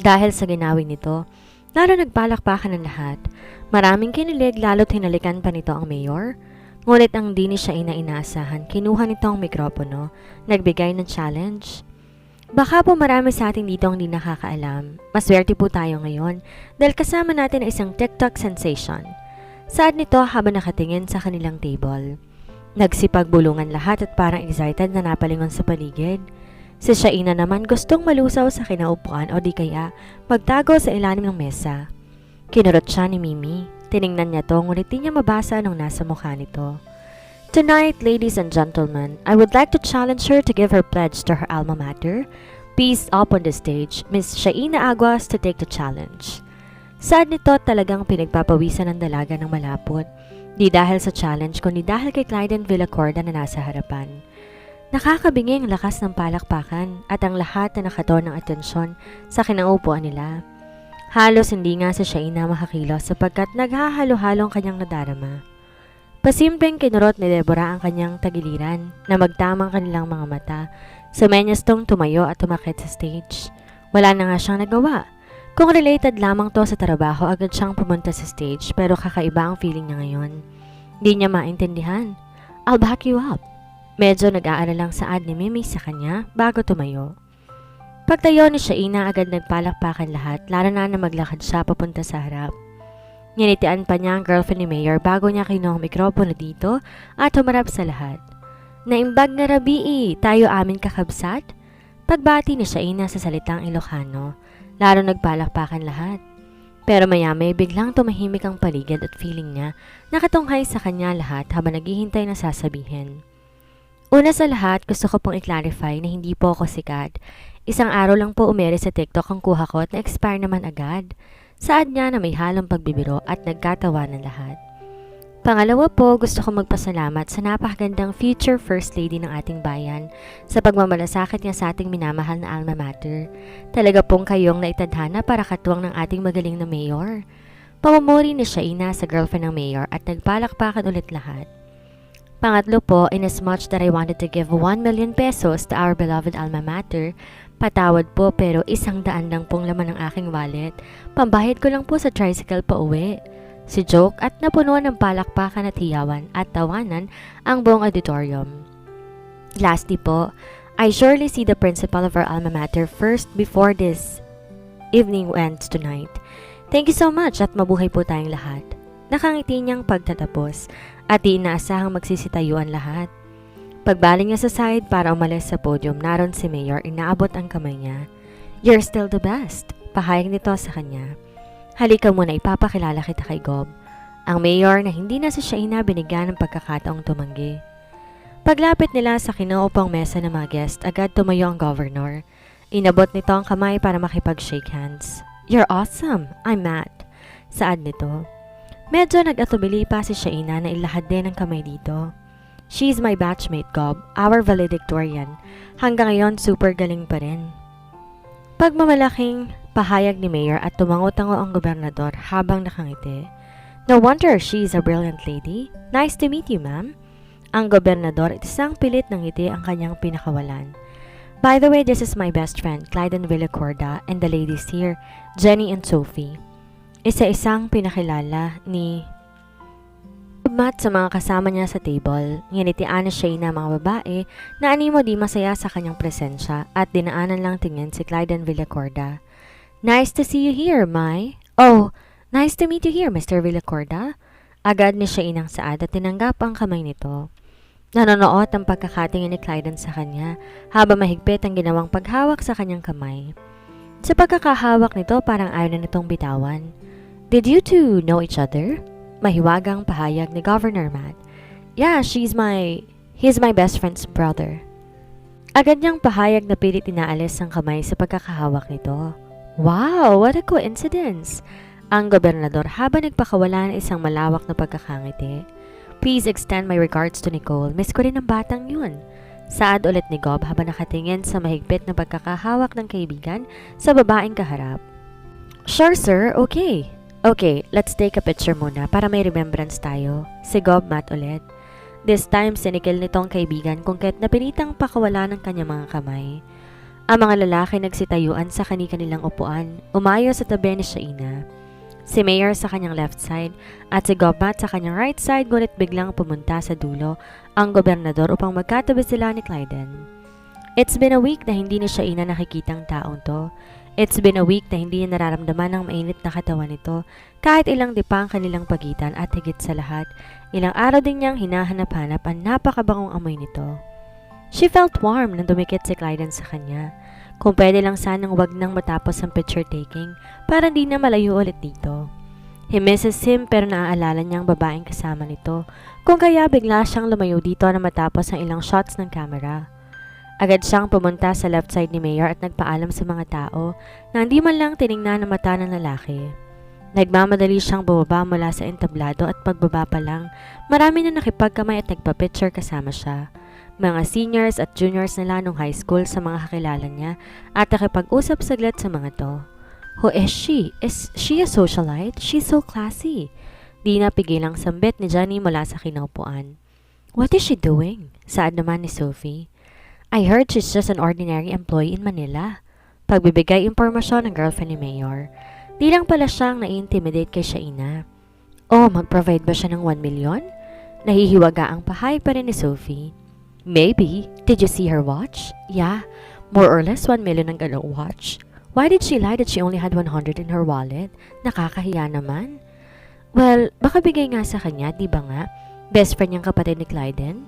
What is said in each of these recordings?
Dahil sa ginawi nito, lalo nagpalakpakan ng lahat. Maraming kinilig lalo't hinalikan pa nito ang mayor. Ngunit ang di ni siya inaasahan, kinuha nito ang mikropono, nagbigay ng challenge. Baka po marami sa atin dito ang di nakakaalam. Maswerte po tayo ngayon dahil kasama natin ang isang TikTok sensation. Saad nito habang nakatingin sa kanilang table. Nagsipagbulungan lahat at parang excited na napalingon sa paligid. Si Shaina naman gustong malusaw sa kinaupuan o di kaya magtago sa ilalim ng mesa. Kinurot siya ni Mimi. Tiningnan niya to ngunit di niya mabasa anong nasa mukha nito. Tonight, ladies and gentlemen, I would like to challenge her to give her pledge to her alma mater. Please up on the stage, Miss Shaina Aguas to take the challenge. Saad nito talagang pinagpapawisan ng dalaga ng malapot. Di dahil sa challenge kundi dahil kay Clyden Villacorda na nasa harapan. Nakakabingi ang lakas ng palakpakan at ang lahat na nakaton ng atensyon sa kinaupuan nila. Halos hindi nga si Shaina makakilos sapagkat naghahalo-halong kanyang nadarama. Pasimpleng kinurot ni Deborah ang kanyang tagiliran na magtamang kanilang mga mata. Sumenyas tong tumayo at tumakit sa stage. Wala na nga siyang nagawa. Kung related lamang to sa trabaho, agad siyang pumunta sa stage pero kakaiba ang feeling niya ngayon. Di niya maintindihan. I'll back you up. Medyo nag-aalalang saad ni Mimi sa kanya bago tumayo. Pagtayo ni Shaina, agad nagpalakpakan lahat, lalo na maglakad siya papunta sa harap. Nginitian pa niya ang girlfriend ni Mayor bago niya kinuha ang mikropono dito at humarap sa lahat. Naimbag na rabii, tayo amin kakabsat? Pagbati ni Shaina sa salitang Ilocano, lalo nagpalakpakan lahat. Pero maya-may biglang tumahimik ang paligid at feeling niya nakatunghay sa kanya lahat habang naghihintay na sasabihin. Una sa lahat, gusto ko pong i-clarify na hindi po ako sikat. Isang araw lang po umere sa TikTok ang kuha ko at na-expire naman agad. Saad niya na may halong pagbibiro at nagkatawa ng lahat. Pangalawa po, gusto ko magpasalamat sa napakagandang future First Lady ng ating bayan sa pagmamalasakit niya sa ating minamahal na alma mater. Talaga pong kayong naitadhana para katuwang ng ating magaling na mayor. Pamumuri ni Shaina sa girlfriend ng mayor at nagpalakpakan ulit lahat. Pangatlo po, inasmuch that I wanted to give 1 million pesos to our beloved alma mater, patawad po pero 100 lang pong laman ng aking wallet. Pambahid ko lang po sa tricycle pa uwi. Si joke at napunuan ng palakpakan at hiyawan at tawanan ang buong auditorium. Lastly po, I surely see the principal of our alma mater first before this evening ends tonight. Thank you so much at mabuhay po tayong lahat. Nakangiti niyang pagtatapos at di inaasahang magsisitayuan lahat. Pagbaling niya sa side para umalis sa podium, naroon si Mayor, inaabot ang kamay niya. You're still the best. Pahayag nito sa kanya. Halika muna, ipapakilala kita kay Gob. Ang Mayor na hindi na si Shaina binigyan ng pagkakataong tumanggi. Paglapit nila sa kinuupang mesa ng mga guest, agad tumayo ang governor. Inabot nito ang kamay para makipag-shake hands. You're awesome. I'm Matt. Saad nito. Medyo nag-atubili pa si Shaina na ilahad din ang kamay dito. She's my batchmate, Gob, our valedictorian. Hanggang ngayon, super galing pa rin. Pagmamalaking pahayag ni Mayor at tumango-tango ang gobernador habang nakangiti. No wonder she's a brilliant lady. Nice to meet you, ma'am. Ang gobernador at isang pilit ng ngiti ang kanyang pinakawalan. By the way, this is my best friend, Clyden Villacorda, and the ladies here, Jenny and Sophie. Isa-isang pinakilala ni Matt sa mga kasama niya sa table. Nginitian na siya na mga babae na animo di masaya sa kanyang presensya at dinaanan lang tingin si Clyden Villacorda. Nice to see you here, Mai. Oh, nice to meet you here, Mr. Villacorda. Agad ni siya inang saad at tinanggap ang kamay nito. Nanonood ang pagkakatingin ni Clyden sa kanya habang mahigpit ang ginawang paghawak sa kanyang kamay. Sa pagkakahawak nito parang ayaw na nitong bitawan. Did you two know each other? Mahiwagang pahayag ni Governor Matt. Yeah, he's my best friend's brother. Agad niyang pahayag na pilit inaalis ang kamay sa pagkakahawak nito. Wow, what a coincidence! Ang gobernador habang nagpakawala ng isang malawak na pagkakangiti. Please extend my regards to Nicole. Miss ko rin ang batang yun. Saad ulit ni Gob habang nakatingin sa mahigpit na pagkakahawak ng kaibigan sa babaeng kaharap. Sure sir, okay. Okay, let's take a picture muna para may remembrance tayo. Si Gob Matt ulit. This time, sinikil nitong kaibigan kung kahit napilitang pakawala ng kanyang mga kamay. Ang mga lalaki nagsitayuan sa kani-kanilang upuan, umayo sa tabi ni Shaina. Si Mayor sa kanyang left side at si Gobat sa kanyang right side, ngunit biglang pumunta sa dulo ang gobernador upang magkatabi sila ni Clyden. It's been a week na hindi ni Shaina nakikitang taong to. It's been a week na hindi niya nararamdaman ang mainit na katawan nito kahit ilang dipa ang kanilang pagitan at higit sa lahat, ilang araw din niyang hinahanap-hanap ang napakabangong amoy nito. She felt warm nang dumikit si Clyden sa kanya. Kung pwede lang sanang wag nang matapos ang picture taking para hindi na malayo ulit dito. He misses him pero naaalala niyang babaeng kasama nito kung kaya bigla siyang lumayo dito na matapos ang ilang shots ng camera. Agad siyang pumunta sa left side ni Mayor at nagpaalam sa mga tao na hindi man lang tiningnan ang mata ng lalaki. Nagmamadali siyang bumaba mula sa entablado at pagbaba pa lang, marami na nakipagkamay at nagpa-picture kasama siya. Mga seniors at juniors nila nung high school sa mga kakilala niya at nakipag-usap saglit sa mga to. Who is she? Is she a socialite? She's so classy. Di napigilang sambit ni Johnny mula sa kinaupuan. What is she doing? Saad naman ni Sophie. I heard she's just an ordinary employee in Manila. Pagbibigay impormasyon ng girlfriend ni Mayor. Di lang pala siyang na-intimidate kay Shaina. Oh, mag-provide ba siya ng 1 million? Nahihiwaga ang pahay pa rin ni Sophie. Maybe. Did you see her watch? Yeah, more or less 1 million ang ganong watch. Why did she lie that she only had 100 in her wallet? Nakakahiya naman. Well, baka bigay nga sa kanya, di ba nga? Best friend niyang kapatid ni Clyden?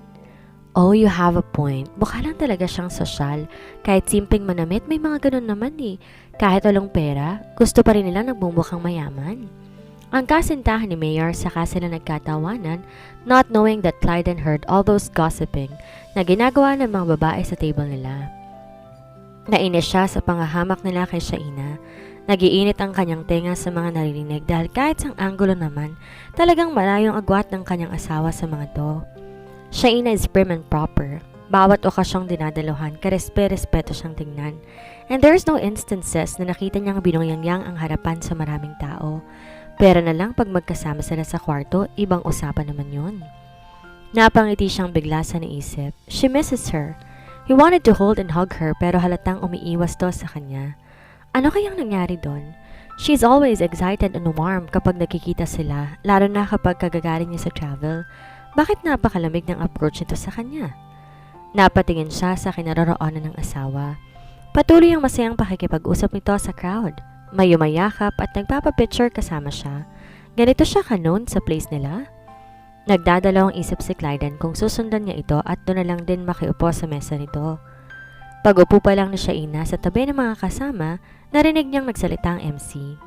Oh, you have a point. Mukha lang talaga siyang sosyal. Kahit simpleng manamit, may mga ganun naman eh. Kahit walang pera, gusto pa rin nila nagmumukhang mayaman. Ang kasintahan ni Mayor saka sila nagkatawanan, not knowing that Clyden heard all those gossiping na ginagawa ng mga babae sa table nila. Nainis siya sa pangahamak nila kay Shaina. Nagiinit ang kanyang tenga sa mga naririnig dahil kahit sang anggulo naman, talagang malayong agwat ng kanyang asawa sa mga to. Shaina is prim and proper. Bawat okasyong dinadaluhan, karespe-respeto siyang tingnan. And there's no instances na nakita niyang binungyang ang harapan sa maraming tao. Pero na lang pag magkasama sila sa kwarto, ibang usapan naman yun. Napangiti siyang bigla sa naisip. She misses her. He wanted to hold and hug her pero halatang umiiwas to sa kanya. Ano kayang nangyari doon? She's always excited and warm kapag nakikita sila, lalo na kapag kagagaling niya sa travel. Bakit napakalamig ng approach nito sa kanya? Napatingin siya sa kinaroroonan ng asawa. Patuloy ang masayang pakikipag-usap nito sa crowd. May umayakap at nagpapapicture kasama siya. Ganito siya ka-known sa place nila. Nagdadalawang isip si Clyden kung susundan niya ito at doon na lang din makiupo sa mesa nito. Pag-upo pa lang ni Shaina sa tabi ng mga kasama, narinig niyang nagsalita ang MC.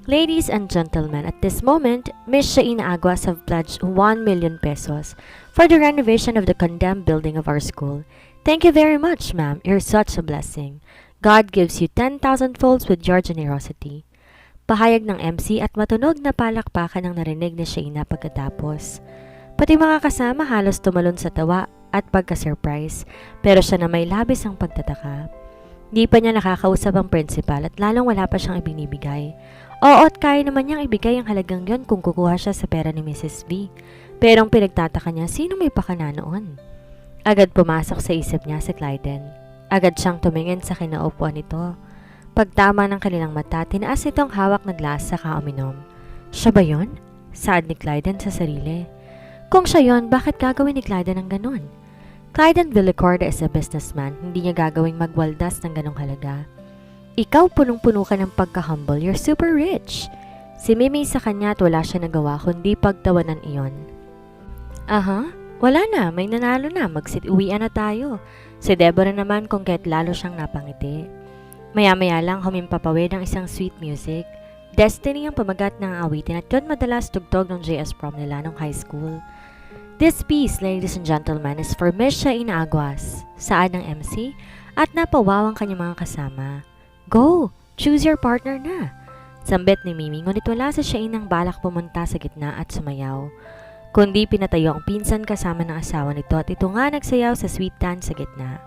Ladies and gentlemen, at this moment, Miss Shaina Aguas have pledged 1 million pesos for the renovation of the condemned building of our school. Thank you very much, ma'am. You're such a blessing. God gives you 10,000 folds with your generosity. Pahayag ng MC at matunog na palakpakan ang narinig ni Shaina pagkatapos. Pati mga kasama halos tumalon sa tawa at pagka-surprise, pero siya na may labis ang pagtataka. Di pa niya nakakausap ang principal at lalong wala pa siyang ibinibigay. Oo, at kaya naman niyang ibigay ang halagang yon kung kukuha siya sa pera ni Mrs. V. Pero ang pinagtataka niya, sino may pakana noon? Agad pumasok sa isip niya si Clyden. Agad siyang tumingin sa kinaupuan nito. Pagtama ng kanilang mata, tinaas nitong hawak na glass sa kauminom. Siya ba yun? Saad ni Clyden sa sarili. Kung siya yun, bakit gagawin ni Clyden ang ganon? Clyden Villacorda is a businessman, hindi niya gagawing magwaldas ng ganong halaga. Ikaw punong-puno ka ng pagka-humble, you're super rich. Si Mimi sa kanya at wala siya nagawa kundi pagtawanan iyon. Aha, wala na, may nanalo na, magsit-uwian na tayo. Si Deborah naman kung kahit lalo siyang napangiti. Maya-maya lang humimpapawid ang isang sweet music. Destiny ang pamagat ng awitin at yun madalas tugtog ng JS prom nila nung high school. This piece, ladies and gentlemen, is for Miss Shaina Aguas, saad ng MC at napawawang kanyang mga kasama. Go! Choose your partner na! Sambit ni Mimi ngunit wala sa Shainang balak pumunta sa gitna at sumayaw. Kundi pinatayo ang pinsan kasama ng asawa nito at ito nga nagsayaw sa sweet dance sa gitna.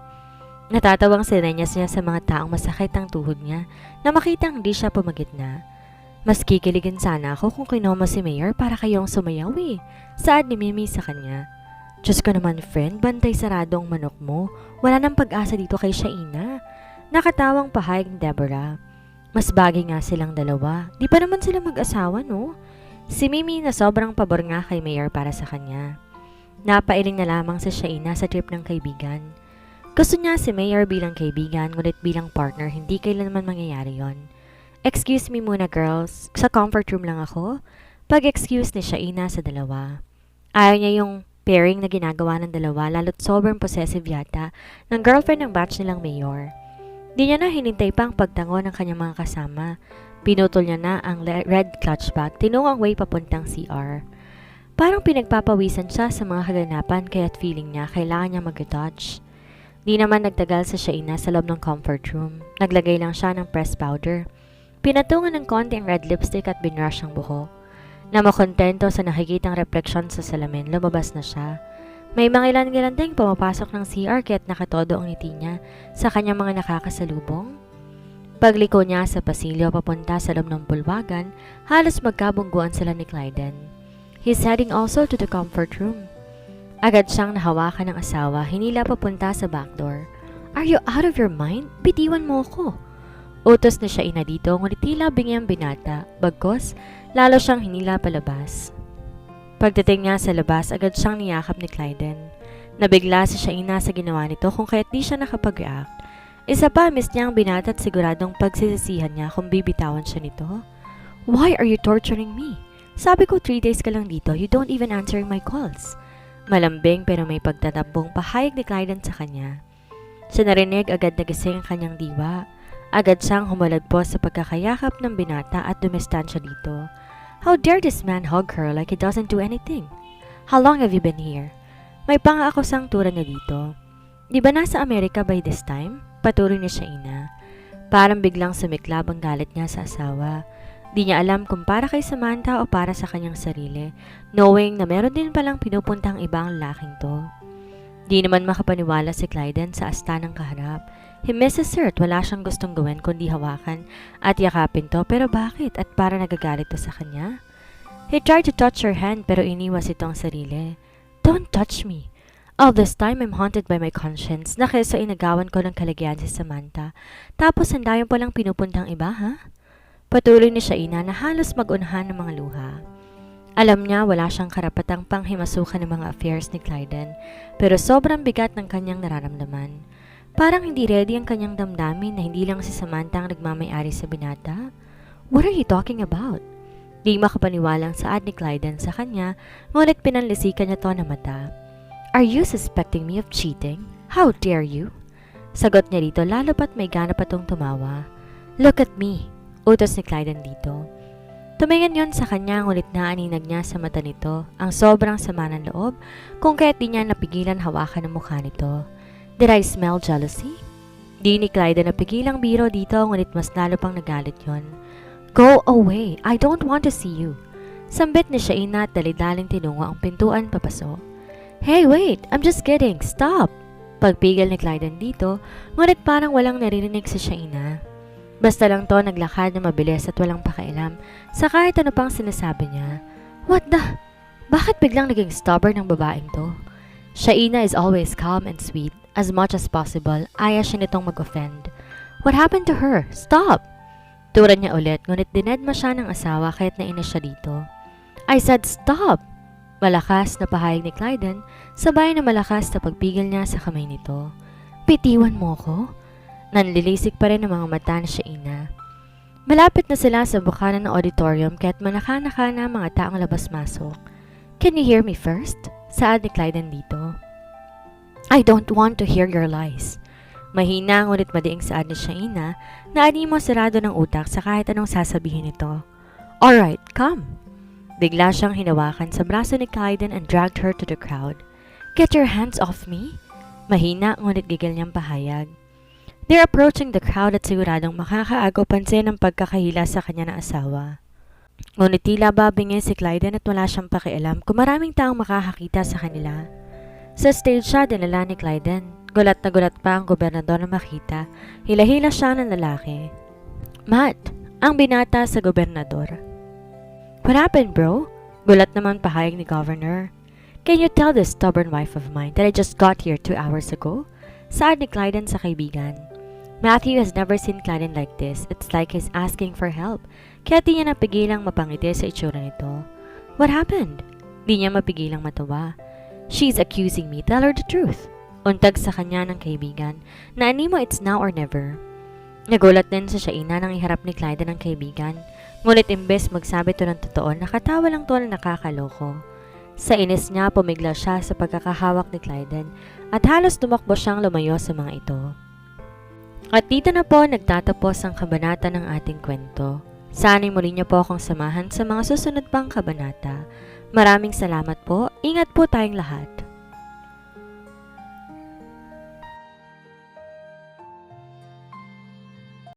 Natatawang sinenyas niya sa mga taong masakit ang tuhod niya na makitang hindi siya pumagitna. Mas kikiligin sana ako kung kinoma si Mayor para kayong sumayaw eh. Saad ni Mimi sa kanya. Diyos ko naman friend, bantay sarado ang manok mo. Wala nang pag-asa dito kay Shaina. Nakatawang pahayag ni Deborah. Mas bagay nga silang dalawa. Di pa naman sila mag-asawa, no? Si Mimi na sobrang pabor nga kay Mayor para sa kanya. Napailing na lamang sa Shaina sa trip ng kaibigan. Gusto niya si Mayor bilang kaibigan, ngunit bilang partner, hindi kailanman mangyayari yon. Excuse me muna girls, sa comfort room lang ako. Pag-excuse ni Shaina sa dalawa. Ayaw niya yung pairing na ginagawa ng dalawa, lalo't sobrang possessive yata ng girlfriend ng batch nilang Mayor. Di niya na hinintay pa ang pagtango ng kanyang mga kasama. Pinutol niya na ang red clutch bag, tinungang way papuntang CR. Parang pinagpapawisan siya sa mga kaganapan kaya't feeling niya kailangan niya mag-retouch. Di naman nagtagal sa Shaina sa loob ng comfort room. Naglagay lang siya ng pressed powder. Pinatungan ng konti ang red lipstick at binrush ang buhok. Na makontento sa nakikitang refleksyon sa salamin, lumabas na siya. May mga ilan-ilan ding pumapasok ng CR kaya't nakatodo ang ngiti niya sa kanyang mga nakakasalubong. Pagliko niya sa pasilyo papunta sa loob ng bulwagan, halos magkabungguan sila ni Clyden. He's heading also to the comfort room. Agad siyang nahawakan ng asawa, hinila papunta sa backdoor. Are you out of your mind? Bitiwan mo ako. Utos na siya ina dito, ngunit tila bingi ang binata, bagkos lalo siyang hinila palabas. Pagdating niya sa labas, agad siyang niyakap ni Clyden. Nabigla si Shaina sa ginawa nito kung kaya't di siya nakapag-react. Isa pa, miss niya ang binata at siguradong pagsisisihan niya kung bibitawan siya nito. Why are you torturing me? Sabi ko 3 days ka lang dito, you don't even answering my calls. Malambing pero may pagtatapong pahayag ni Clyden sa kanya. Sa narinig agad nagising ang kanyang diwa. Agad siyang humalagpos sa pagkakayakap ng binata at dumistansya dito. How dare this man hug her like he doesn't do anything? How long have you been here? May pang-aakosang tura niya dito. Di ba nasa Amerika by this time? Patuloy ni Shaina. Parang biglang sumiklab ang galit niya sa asawa. Di niya alam kung para kay Samantha o para sa kanyang sarili, knowing na meron din palang pinupuntang ibang laking to. Di naman makapaniwala si Clyden sa asta ng kaharap. He misses her at wala siyang gustong gawin kundi hawakan at yakapin to, pero bakit at para nagagalit to sa kanya? He tried to touch her hand pero iniwas ito ang sarili. Don't touch me. All this time I'm haunted by my conscience na kesa inagawan ko ng kalagayan si Samantha. Tapos handayon palang pinupuntang iba, ha? Patuloy ni Shaina na halos mag-unahan ng mga luha. Alam niya wala siyang karapatang panghimasukan ng mga affairs ni Clyden, pero sobrang bigat ng kanyang nararamdaman. Parang hindi ready ang kanyang damdamin na hindi lang si Samantha ang nagmamay-ari sa binata. What are you talking about? Di makapaniwalang saad ni Clyden sa kanya, ngunit pinanlisikan niya to na mata. Are you suspecting me of cheating? How dare you? Sagot niya dito lalo pat may gana pa tong tumawa. Look at me. Utos ni Clyden dito. Tumingin yon sa kanya ngunit naaninag niya sa mata nito ang sobrang sama ng loob kung kaya't di niya napigilan hawakan ang mukha nito. Did I smell jealousy? Di ni Clyden napigilang biro dito ngunit mas lalo pang nagalit yon. Go away! I don't want to see you! Sambit ni Shaina at dalidaling tinungo ang pintuan papasok. Hey wait! I'm just kidding! Stop! Pagpigil ni Clyden dito ngunit parang walang naririnig si Shaina. Basta lang to naglakad na mabilis at walang pakialam sa kahit ano pang sinasabi niya. What the? Bakit biglang naging stubborn ng babaeng to? Shaina is always calm and sweet. As much as possible, ayaw siya nitong mag-offend. What happened to her? Stop! Tura niya ulit ngunit dinedma siya ng asawa kaya't nainis siya dito. I said stop! Malakas na pahayag ni Clyden sabay na malakas na pagpigil niya sa kamay nito. Bitiwan mo ko? Nanlilisik pa rin ang mga mata ni Shaina. Malapit na sila sa bukana ng auditorium kaya't manaka-naka na mga taong labas-masok. Can you hear me first? Saad ni Clyden dito. I don't want to hear your lies. Mahina ngunit madiing saad ni Shaina na animo sarado ng utak sa kahit anong sasabihin nito. Alright, come. Bigla siyang hinawakan sa braso ni Clyden and dragged her to the crowd. Get your hands off me. Mahina ngunit gigil niyang pahayag. They're approaching the crowd at siguradong makakaagaw pansin ang pagkakahila sa kanya ng asawa. Ngunit tila babingi si Clyden at wala siyang pakialam kung maraming taong makakakita sa kanila. Sa stage siya dinala ni Clyden. Gulat na gulat pa ang gobernador na makita. Hila-hila siya ng lalaki. Matt, ang binata sa gobernador. What happened, bro? Gulat naman pahayag ni Governor. Can you tell this stubborn wife of mine that I just got here 2 hours ago? Saad ni Clyden sa kaibigan. Matthew has never seen Clyden like this. It's like he's asking for help. Kaya di niya napigilang mapangiti sa itsura nito. What happened? Di niya mapigilang matawa. She's accusing me. Tell her the truth. Untag sa kanya ng kaibigan na animo it's now or never. Nagulat din sa siyaina nang iharap ni Clyden ang kaibigan. Ngunit imbes magsabi to ng totoo, nakatawa lang to na nakakaloko. Sa inis niya, pumigla siya sa pagkakahawak ni Clyden at halos tumakbo siyang lumayo sa mga ito. At dito na po nagtatapos ang kabanata ng ating kwento. Sana'y muli niyo po akong samahan sa mga susunod pang kabanata. Maraming salamat po. Ingat po tayong lahat.